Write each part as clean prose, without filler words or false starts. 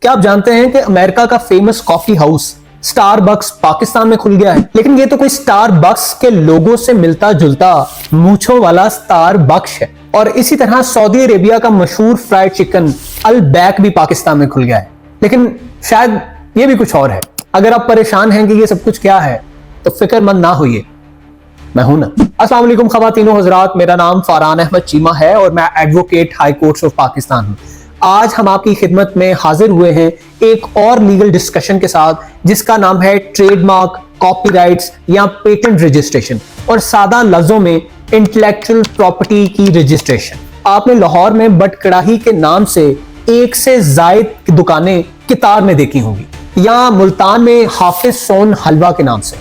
क्या आप जानते हैं कि अमेरिका का famous coffee house Starbucks Pakistan में खुल गया है? लेकिन ये तो कोई स्टारबक्स के लोगो से मिलता जुलता मूंछों वाला स्टारबक्स है। और इसी तरह सऊदी अरेबिया का मशहूर फ्राइड चिकन अल बैक भी पाकिस्तान में खुल गया है। लेकिन शायद ये भी कुछ और है। अगर आप परेशान हैं कि ये सब कुछ क्या है तो फिक्रमंद ना होइए, मैं हूं ना। अस्सलाम वालेकुम ख़वातीनो हज़रात, मेरा नाम फरहान अहमद चीमा है और मैं advocate high courts of Pakistan हूं। आज हम आपकी खिदमत में हाजिर हुए हैं एक और लीगल डिस्कशन के साथ जिसका नाम है ट्रेडमार्क, कॉपीराइट्स या पेटेंट रजिस्ट्रेशन, और सादा लफ्जों में इंटेलेक्चुअल प्रॉपर्टी की रजिस्ट्रेशन। आपने लाहौर में बट कड़ाही के नाम से एक से जायद दुकानें कितार में देखी होंगी, या मुल्तान में हाफिज सोन हलवा के नाम से,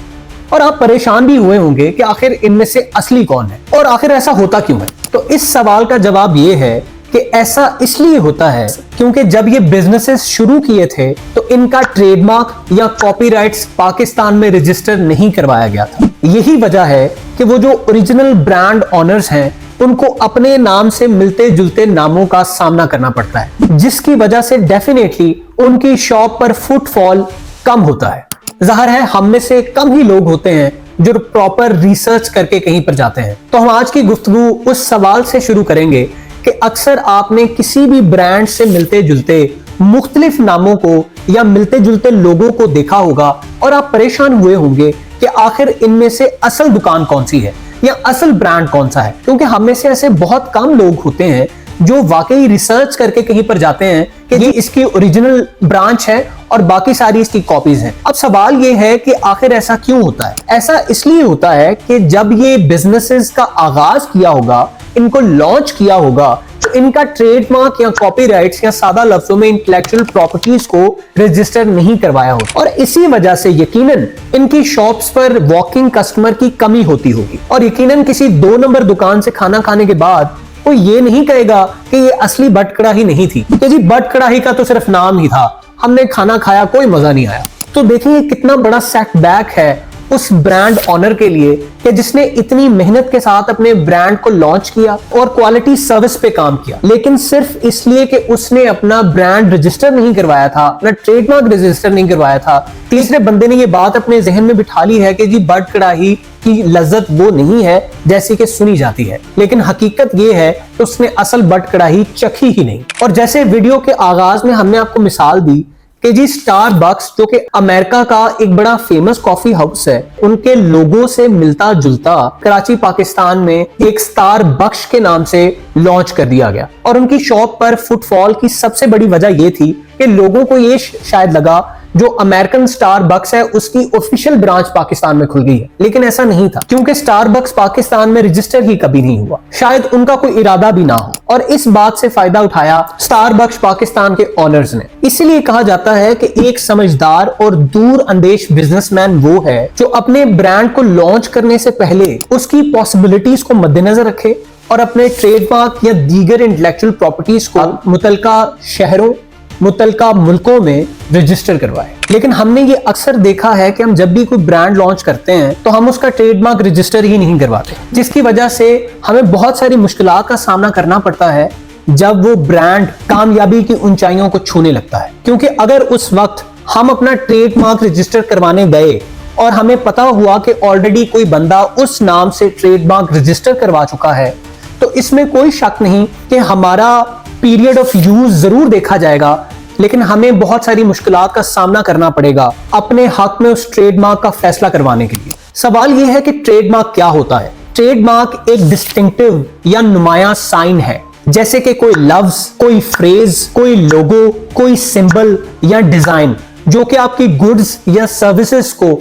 और आप परेशान भी हुए होंगे कि आखिर इनमें से असली कौन है और आखिर ऐसा होता क्यों है। तो इस सवाल का जवाब ये है कि ऐसा इसलिए होता है क्योंकि जब ये बिजनेसेस शुरू किए थे तो इनका ट्रेडमार्क या कॉपीराइट्स पाकिस्तान में रजिस्टर नहीं करवाया गया था। यही वजह है कि वो जो ओरिजिनल ब्रांड ऑनर्स हैं उनको अपने नाम से मिलते जुलते नामों का सामना करना पड़ता है, जिसकी वजह से डेफिनेटली उनकी शॉप पर फुटफॉल कम होता है। जाहिर है हम में से कम ही लोग होते हैं जो प्रॉपर रिसर्च करके कहीं पर जाते हैं। तो हम आज की गुफ्तगू उस सवाल से शुरू करेंगे कि अक्सर आपने किसी भी ब्रांड से मिलते जुलते मुख्तलिफ नामों को या मिलते जुलते लोगों को देखा होगा और आप परेशान हुए होंगे कि आखिर इनमें से असल दुकान कौन सी है या असल ब्रांड कौन सा है, क्योंकि हम में से ऐसे बहुत कम लोग होते हैं जो वाकई रिसर्च करके कहीं पर जाते हैं कि ये इसकी ओरिजिनल ब्रांच है और बाकी सारी इसकी कॉपीज हैं। अब सवाल ये है कि आखिर ऐसा क्यों होता है? ऐसा इसलिए होता है कि जब ये बिजनेसेस का आगाज किया होगा, इनको लॉन्च किया होगा, तो इनका ट्रेडमार्क या कॉपीराइट्स या सादा लफ्जों में इंटेलेक्चुअल प्रॉपर्टीज को रजिस्टर नहीं करवाया होता, और इसी वजह से यकीनन इनकी शॉप्स पर वॉकिंग कस्टमर की कमी होती होगी। और यकीनन किसी 2 नंबर दुकान से खाना खाने के बाद वो ये नहीं कहेगा कि ये असली बट कड़ाही नहीं थी, कि जी बट कड़ाही का तो सिर्फ नाम ही था, हमने खाना खाया कोई मजा नहीं आया। तो देखिए कितना बड़ा सेटबैक है उस ब्रांड ऑनर के लिए कि जिसने इतनी मेहनत के साथ अपने ब्रांड को लॉन्च किया और क्वालिटी सर्विस पे काम किया, लेकिन सिर्फ इसलिए कि उसने अपना ब्रांड रजिस्टर नहीं करवाया था, अपना ट्रेडमार्क रजिस्टर नहीं करवाया था, तीसरे बंदे ने ये बात अपने जहन में बिठा ली है कि जी बट कड़ाही की लज्जत वो नहीं है जैसी कि सुनी जाती है। लेकिन हकीकत ये है कि उसने असल बट कड़ाही चखी ही नहीं। और जैसे वीडियो के आगाज में हमने आपको मिसाल दी कि जी स्टारबक्स जो कि अमेरिका का एक बड़ा फेमस कॉफी हाउस है, उनके लोगों से मिलता जुलता कराची पाकिस्तान में एक स्टारबक्स के नाम से लॉन्च कर दिया गया। और उनकी शॉप पर फुटफॉल की सबसे बड़ी वजह यह थी कि लोगों को ये शायद लगा जो अमेरिकन स्टारबक्स है उसकी ऑफिशियल ब्रांच पाकिस्तान में खुल गई है, लेकिन ऐसा नहीं था, क्योंकि स्टारबक्स पाकिस्तान में रजिस्टर ही कभी नहीं हुआ। शायद उनका कोई इरादा भी ना हो, और इस बात से फायदा उठाया स्टारबक्स पाकिस्तान के ओनर्स ने। इसीलिए कहा जाता है कि एक समझदार और दूर अंदेश बिजनेसमैन वो है जो अपने ब्रांड को लॉन्च करने से पहले उसकी पॉसिबिलिटीज को मद्देनजर रखे और अपने ट्रेडमार्क या दीगर इंटेलेक्चुअल प्रॉपर्टीज को मुतलका शहरों, मुतलका मुल्कों में रजिस्टर करवाए। लेकिन हमने ये अक्सर देखा है कि हम जब भी कोई ब्रांड लॉन्च करते हैं तो हम उसका ट्रेडमार्क रजिस्टर ही नहीं करवाते, जिसकी वजह से हमें बहुत सारी मुश्किलात का सामना करना पड़ता है जब वो ब्रांड कामयाबी की ऊंचाइयों को छूने लगता है। क्योंकि अगर उस वक्त हम अपना ट्रेडमार्क रजिस्टर करवाने गए और हमें पता हुआ कि ऑलरेडी कोई बंदा उस नाम से ट्रेडमार्क रजिस्टर करवा चुका है, तो इसमें कोई शक नहीं कि हमारा पीरियड ऑफ यूज जरूर देखा जाएगा, लेकिन हमें बहुत सारी मुश्किलात का सामना करना पड़ेगा अपने हक में उस ट्रेडमार्क का फैसला करवाने के लिए। सवाल यह है कि ट्रेडमार्क क्या होता है? ट्रेडमार्क एक डिस्टिंक्टिव या नुमाया साइन है, जैसे कि कोई लफ्ज, कोई फ्रेज, कोई लोगो, कोई सिंबल या डिजाइन जो कि आपकी गुड्स या सर्विसेज को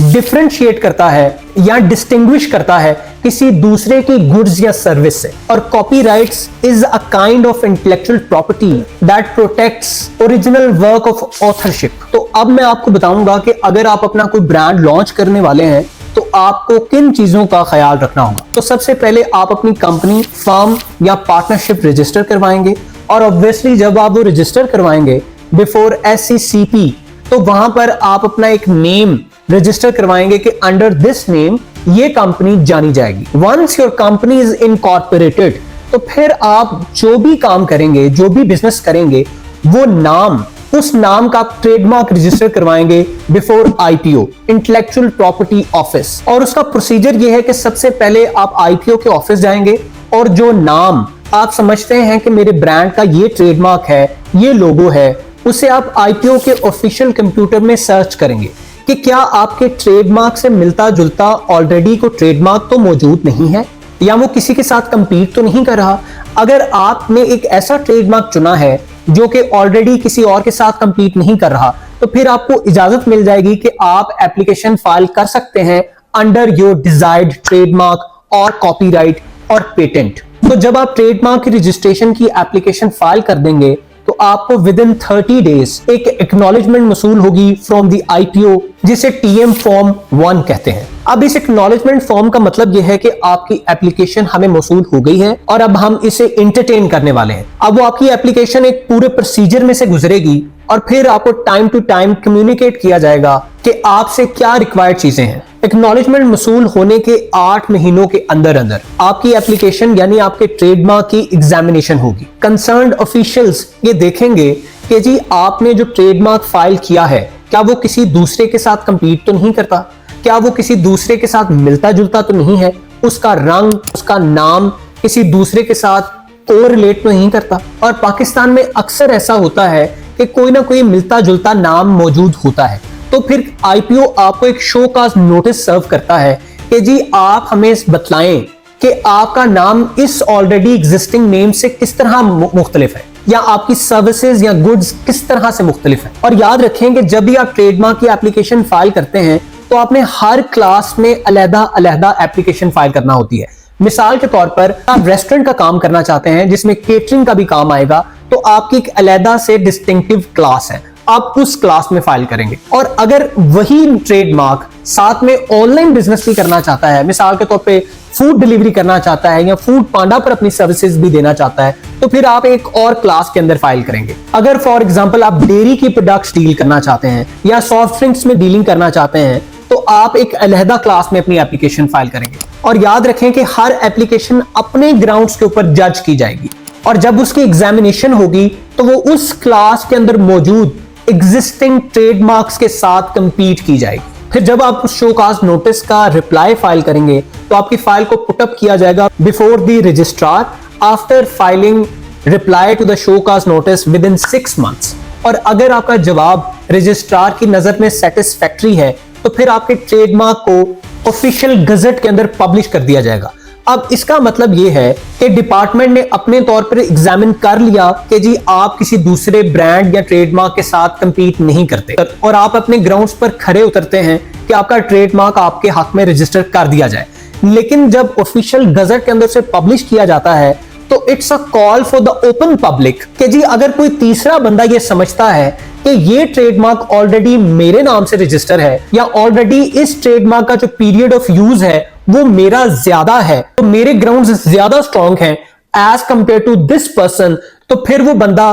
डिफरेंशिएट करता है या डिस्टिंग्विश करता है किसी दूसरे की गुड्स या सर्विस से। और copyrights is a kind of intellectual property that protects original work of authorship. तो अब मैं आपको बताऊंगा कि अगर आप अपना कोई ब्रांड लॉन्च करने वाले हैं तो आपको किन चीजों का ख्याल रखना होगा। तो सबसे पहले आप अपनी कंपनी, फर्म या पार्टनरशिप रजिस्टर करवाएंगे, और ऑब्वियसली जब आप वो रजिस्टर करवाएंगे बिफोर SECP, तो वहां पर आप अपना एक नेम रजिस्टर करवाएंगे कि अंडर दिस नेम ये कंपनी जानी जाएगी। Once your company is incorporated, तो फिर आप जो भी काम करेंगे, जो भी बिजनेस करेंगे, वो नाम उस नाम का आप ट्रेडमार्क रजिस्टर करवाएंगे before IPO, intellectual property office. और उसका प्रोसीजर ये है कि सबसे पहले आप आईपीओ के ऑफिस जाएंगे और जो नाम आप समझते हैं कि मेरे ब्रांड का ये ट्रेडमार्क है, ये लोगो है, उसे आप आईपीओ के ऑफिशियल कंप्यूटर में सर्च करेंगे कि क्या आपके ट्रेडमार्क से मिलता जुलता ऑलरेडी कोई ट्रेडमार्क तो मौजूद नहीं है या वो किसी के साथ कंपीट तो नहीं कर रहा। अगर आपने एक ऐसा ट्रेडमार्क चुना है जो कि ऑलरेडी किसी और के साथ कंपीट नहीं कर रहा, तो फिर आपको इजाजत मिल जाएगी कि आप एप्लीकेशन फाइल कर सकते हैं अंडर योर डिजायर्ड ट्रेडमार्क और कॉपीराइट और पेटेंट। तो जब आप ट्रेडमार्क की रजिस्ट्रेशन की एप्लीकेशन फाइल कर देंगे तो आपको विद इन 30 डेज एक एक्नॉलेजमेंट मसूल होगी फ्रॉम द आईपीओ, जिसे टीएम फॉर्म 1 कहते हैं। अब इस एक्नॉलेजमेंट फॉर्म का मतलब यह है कि आपकी एप्लीकेशन हमें मसूल हो गई है और अब हम इसे एंटरटेन करने वाले हैं। अब वो आपकी एप्लीकेशन एक पूरे प्रोसीजर में से गुजरेगी और फिर आपको टाइम टू टाइम कम्युनिकेट किया जाएगा कि आपसे क्या रिक्वायर्ड चीजें हैं। एक्नॉलेजमेंट मसूल होने के 8 महीनों के अंदर अंदर आपकी एप्लीकेशन यानी आपके ट्रेडमार्क की एग्जामिनेशन होगी। कंसर्न्ड ऑफिशियल्स ये देखेंगे कि जी आपने जो ट्रेडमार्क फाइल किया है क्या वो किसी दूसरे के साथ कंपीट तो नहीं करता, क्या वो किसी दूसरे के साथ मिलता जुलता तो नहीं है, उसका रंग, उसका नाम किसी दूसरे के साथ कोरिलेट तो नहीं करता। और पाकिस्तान में अक्सर ऐसा होता है कि कोई ना कोई मिलता जुलता नाम मौजूद होता है, तो फिर आईपीओ आपको एक शो काज नोटिस सर्व करता है कि जी आप हमें बतलाएं कि आपका नाम इस ऑलरेडी एग्जिस्टिंग नेम से किस तरह मुख्तलिफ है या आपकी सर्विसेज या गुड्स किस तरह से मुख्तलिफ है। और याद रखें कि जब भी आप ट्रेडमार्क की एप्लीकेशन फाइल करते हैं तो आपने हर क्लास में अलग-अलग एप्लीकेशन फाइल करना होती है। मिसाल के तौर पर आप रेस्टोरेंट का काम करना चाहते हैं जिसमें केटरिंग का भी काम आएगा, तो आपकी एक अलग से डिस्टिंक्टिव क्लास है, आप उस क्लास में फाइल करेंगे। और अगर वही ट्रेडमार्क साथ में ऑनलाइन बिजनेस भी करना चाहता है, मिसाल के तौर पे फूड डिलीवरी करना चाहता है या फूड पांडा पर अपनी सर्विसेज भी देना चाहता है, तो फिर आप एक और क्लास के अंदर फाइल करेंगे। अगर फॉर एग्जांपल आप डेयरी की प्रोडक्ट्स डील करना चाहते हैं या सॉफ्ट ड्रिंक्स में डीलिंग करना चाहते हैं, तो आप एक अलहदा क्लास में अपनी एप्लीकेशन फाइल करेंगे। और याद रखें कि हर एप्लीकेशन अपने ग्राउंड्स के ऊपर जज की जाएगी और जब उसकी एग्जामिनेशन होगी तो वो उस क्लास के अंदर मौजूद एग्जिस्टिंग ट्रेडमार्क्स के साथ कंपीट की जाएगी। फिर जब आप उस शो काज नोटिस का रिप्लाई फाइल करेंगे तो आपकी फाइल को पुटअप किया जाएगा before the registrar after filing reply to the show cause notice within 6 months। और अगर आपका जवाब रजिस्ट्रार की नजर में सेटिस्फैक्ट्री है तो फिर आपके ट्रेडमार्क को ऑफिशियल गजट के अंदर पब्लिश कर दिया जाएगा। अब इसका मतलब यह है कि डिपार्टमेंट ने अपने तौर पर एग्जामिन कर लिया कि जी आप किसी दूसरे ब्रांड या ट्रेडमार्क के साथ कंपीट नहीं करते और आप अपने ग्राउंड्स पर खड़े उतरते हैं कि आपका ट्रेडमार्क आपके हक में रजिस्टर कर दिया जाए। लेकिन जब ऑफिशियल गजट के अंदर से पब्लिश किया जाता है तो it's a call for the open public कि जी अगर कोई तीसरा बंदा ये समझता है कि ये ट्रेडमार्क ऑलरेडी मेरे नाम से रजिस्टर है या ऑलरेडी इस ट्रेडमार्क का जो पीरियड ऑफ यूज है वो मेरा ज्यादा है, तो मेरे ग्राउंड्स ज्यादा स्ट्रॉन्ग हैं as compare to this person, तो फिर वो बंदा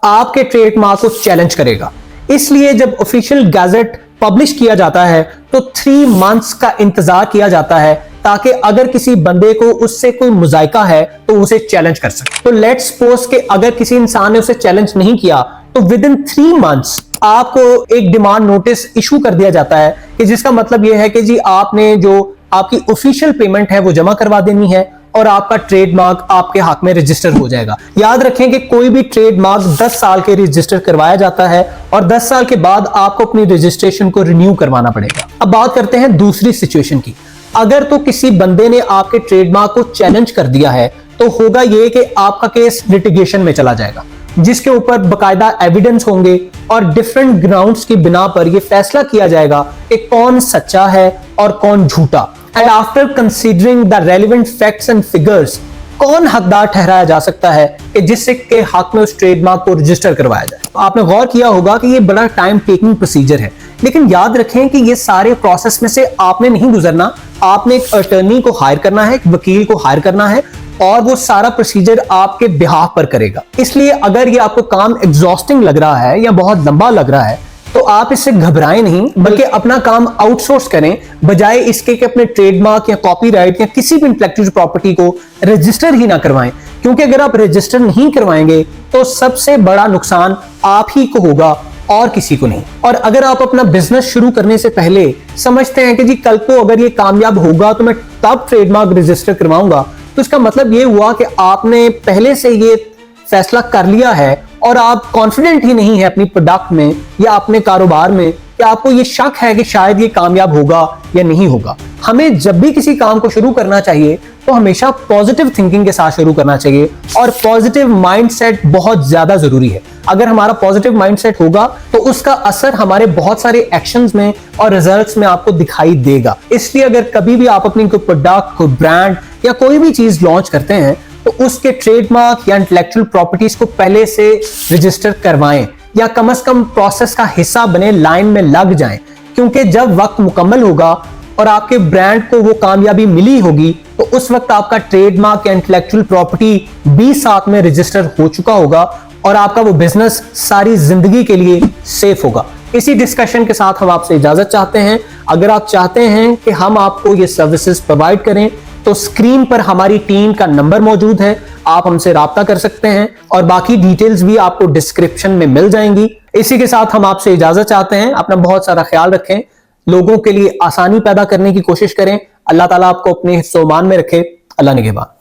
आपके ट्रेडमार्क को चैलेंज करेगा। इसलिए जब ऑफिशियल गैजेट पब्लिश किया जाता है तो 3 months का इंतजार किया जाता है ताकि अगर किसी बंदे को उससे कोई मुजायका है तो उसे चैलेंज कर सके। तो लेट्स सपोज कि अगर किसी इंसान ने उसे चैलेंज नहीं किया तो विद इन 3 months आपको एक डिमांड नोटिस इशू कर दिया जाता है कि जिसका मतलब यह है कि जी आपने जो आपकी ऑफिशियल पेमेंट है वो जमा करवा देनी है और आपका ट्रेडमार्क आपके हक में रजिस्टर हो जाएगा। याद रखें कि कोई भी ट्रेडमार्क 10 साल के रजिस्टर करवाया जाता है और 10 साल के बाद आपको अपनी रजिस्ट्रेशन को रिन्यू करवाना पड़ेगा। अब बात करते हैं दूसरी सिचुएशन की। अगर तो किसी बंदे ने आपके ट्रेडमार्क को चैलेंज कर दिया है तो होगा यह कि आपका केस लिटिगेशन में चला जाएगा जिसके ऊपर बकायदा एविडेंस होंगे और डिफरेंट ग्राउंड्स की बिना पर यह फैसला किया जाएगा कि कौन सच्चा है और कौन झूठा। And after considering the relevant facts and figures कौन हकदार ठहराया जा सकता है कि जिससे के हक में उस ट्रेडमार्क को रजिस्टर करवाया जाए। आपने गौर किया होगा कि ये बड़ा टाइम टेकिंग प्रोसीजर है, लेकिन याद रखें कि ये सारे प्रोसेस में से आपने नहीं गुजरना। आपने एक अटर्नी को हायर करना है, एक वकील को हायर करना है और वो सारा प्रोसीजर आपके बिहाफ पर करेगा। इसलिए अगर ये आपको काम एग्जॉस्टिंग लग रहा है या बहुत लंबा लग रहा है तो आप इससे घबराएं नहीं, बल्कि अपना काम आउटसोर्स करें बजाय इसके कि अपने ट्रेडमार्क या कॉपीराइट या किसी भी इंटेलेक्चुअल प्रॉपर्टी को रजिस्टर ही ना करवाएं। क्योंकि अगर आप रजिस्टर नहीं करवाएंगे तो सबसे बड़ा नुकसान आप ही को होगा और किसी को नहीं। और अगर आप अपना बिजनेस शुरू करने से पहले समझते हैं कि जी कल को अगर ये कामयाब होगा तो मैं तब ट्रेडमार्क रजिस्टर करवाऊंगा, तो इसका मतलब ये हुआ कि आपने पहले से ये फैसला कर लिया है और आप कॉन्फिडेंट ही नहीं है अपनी प्रोडक्ट में या अपने कारोबार में, कि आपको ये शक है कि शायद ये कामयाब होगा या नहीं होगा। हमें जब भी किसी काम को शुरू करना चाहिए तो हमेशा पॉजिटिव थिंकिंग के साथ शुरू करना चाहिए और पॉजिटिव माइंडसेट बहुत ज्यादा जरूरी है। अगर हमारा पॉजिटिव माइंडसेट होगा तो उसका असर हमारे बहुत सारे एक्शंस में और रिजल्ट्स में आपको दिखाई देगा। इसलिए अगर कभी भी आप अपनी कोई प्रोडक्ट, कोई ब्रांड या कोई भी चीज लॉन्च करते हैं तो उसके ट्रेडमार्क या इंटेलेक्चुअल प्रॉपर्टीज को पहले से रजिस्टर करवाएं या कम से कम प्रोसेस का हिस्सा बने, लाइन में लग जाएं, क्योंकि जब वक्त मुकम्मल होगा और आपके ब्रांड को वो कामयाबी मिली होगी तो उस वक्त आपका ट्रेडमार्क या इंटेलेक्चुअल प्रॉपर्टी भी साथ में रजिस्टर हो चुका होगा और आपका वो बिजनेस सारी जिंदगी के लिए सेफ होगा। इसी डिस्कशन के साथ हम आपसे इजाजत चाहते हैं। अगर आप चाहते हैं कि हम आपको ये सर्विसेज प्रोवाइड करें तो स्क्रीन पर हमारी टीम का नंबर मौजूद है, आप हमसे राब्ता कर सकते हैं और बाकी डिटेल्स भी आपको डिस्क्रिप्शन में मिल जाएंगी। इसी के साथ हम आपसे इजाजत चाहते हैं। अपना बहुत सारा ख्याल रखें, लोगों के लिए आसानी पैदा करने की कोशिश करें। अल्लाह ताला आपको अपने हिफ्ज़-ओ-मान में रखे। अल्लाह निगहबान।